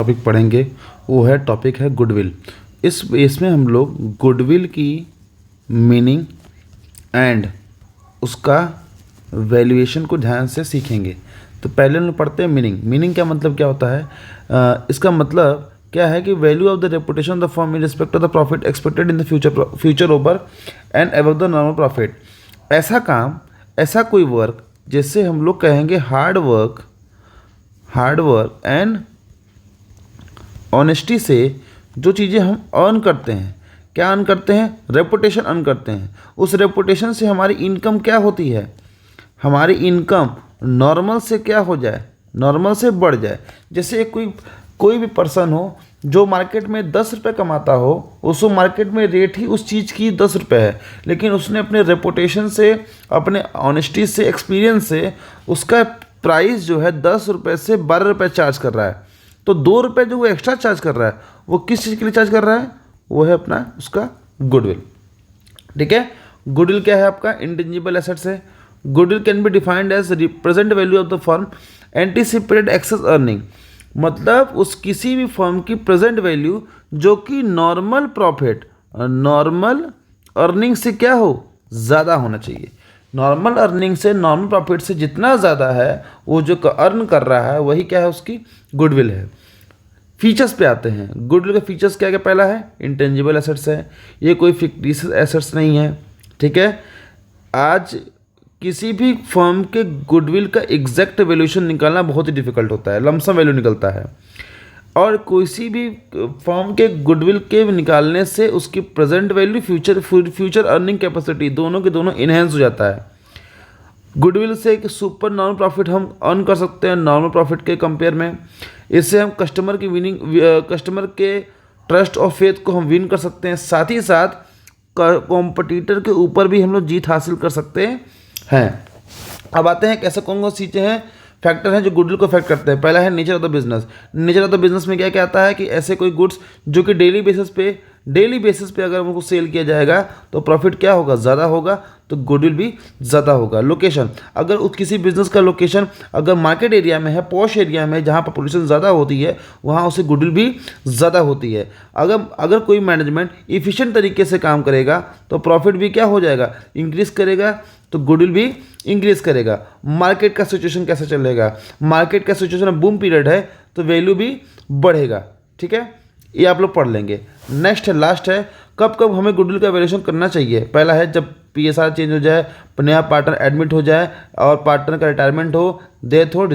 Topic पढ़ेंगे वो है टॉपिक है गुडविल। इसमें हम लोग गुडविल की मीनिंग एंड उसका वैल्यूएशन को ध्यान से सीखेंगे। तो पहले हम लोग पढ़ते हैं मीनिंग क्या मतलब क्या होता है। इसका मतलब क्या है कि value of the reputation of the firm in respect of the profit expected in the future over and above the normal profit. ऐसा काम, ऐसा कोई वर्क जिससे हम लोग कहेंगे हार्ड वर्क एंड ऑनेस्टी से जो चीज़ें हम अर्न करते हैं, क्या अर्न करते हैं, रेपुटेशन अर्न करते हैं। उस रेपुटेशन से हमारी इनकम क्या होती है, हमारी इनकम नॉर्मल से क्या हो जाए, नॉर्मल से बढ़ जाए। जैसे कोई भी पर्सन हो जो मार्केट में 10 रुपये कमाता हो, उसको मार्केट में रेट ही उस चीज़ की 10 रुपये है, लेकिन उसने अपने रेपुटेशन से, अपने ऑनेस्टी से, एक्सपीरियंस से उसका प्राइस जो है 10 रुपये से 12 रुपये चार्ज कर रहा है। तो 2 रुपये जो वो एक्स्ट्रा चार्ज कर रहा है वो किस चीज़ के लिए चार्ज कर रहा है, वो है अपना उसका गुडविल। ठीक है, गुडविल क्या है आपका, इंटेंजिबल एसेट्स है। Goodwill can be defined as present value of the firm anticipated excess earning. मतलब उस किसी भी फर्म की प्रेजेंट वैल्यू जो कि नॉर्मल प्रॉफिट, नॉर्मल अर्निंग से क्या हो, ज़्यादा होना चाहिए। नॉर्मल अर्निंग से, नॉर्मल प्रॉफिट से जितना ज़्यादा है वो जो अर्न कर रहा है वही क्या है, उसकी गुडविल है। फीचर्स पे आते हैं। गुडविल के फीचर्स क्या क्या, पहला है इंटेंजिबल एसेट्स है, ये कोई फिक्टिशियस एसेट्स नहीं है। ठीक है, आज किसी भी फर्म के गुडविल का एग्जैक्ट वैल्यूएशन निकालना बहुत ही डिफिकल्ट होता है, लमसम वैल्यू निकलता है। और किसी भी फर्म के गुडविल के निकालने से उसकी present value, future earning capacity दोनों के दोनों इन्हेंस हो जाता है। गुडविल से एक सुपर नॉर्मल प्रॉफिट हम अर्न कर सकते हैं नॉर्मल प्रॉफिट के कंपेयर में। इससे हम कस्टमर के ट्रस्ट और फेथ को हम विन कर सकते हैं। साथ ही साथ कॉम्पिटिटर के ऊपर भी हम लोग जीत हासिल कर सकते हैं। अब आते हैं कैसे कौन सी चीज़ें हैं, फैक्टर हैं जो गुडविल को अफेक्ट करते हैं। पहला है nature of the business. Nature of the business में क्या क्या आता है कि ऐसे कोई गुड्स जो कि डेली बेसिस पे अगर उनको सेल किया जाएगा तो प्रॉफिट क्या होगा, ज़्यादा होगा, तो गुडविल भी ज़्यादा होगा। लोकेशन, अगर किसी बिजनेस का लोकेशन अगर मार्केट एरिया में है, पॉश एरिया में जहाँ पॉपुलेशन ज़्यादा होती है, वहाँ उसे गुडविल भी ज़्यादा होती है। अगर कोई मैनेजमेंट इफ़िशिएंट तरीके से काम करेगा तो प्रॉफिट भी क्या हो जाएगा, इंक्रीज़ करेगा, तो गुडविल भी इंक्रीज करेगा। मार्केट का सिचुएशन कैसे चलेगा, मार्केट का सिचुएशन बूम पीरियड है तो वैल्यू भी बढ़ेगा। ठीक है, ये आप लोग पढ़ लेंगे। नेक्स्ट है, लास्ट है, कब कब हमें गुडविल का वैल्यूएशन करना चाहिए। पहला है जब PSR चेंज हो जाए, नया पार्टनर एडमिट हो जाए और पार्टनर का रिटायरमेंट हो, डेथ हो,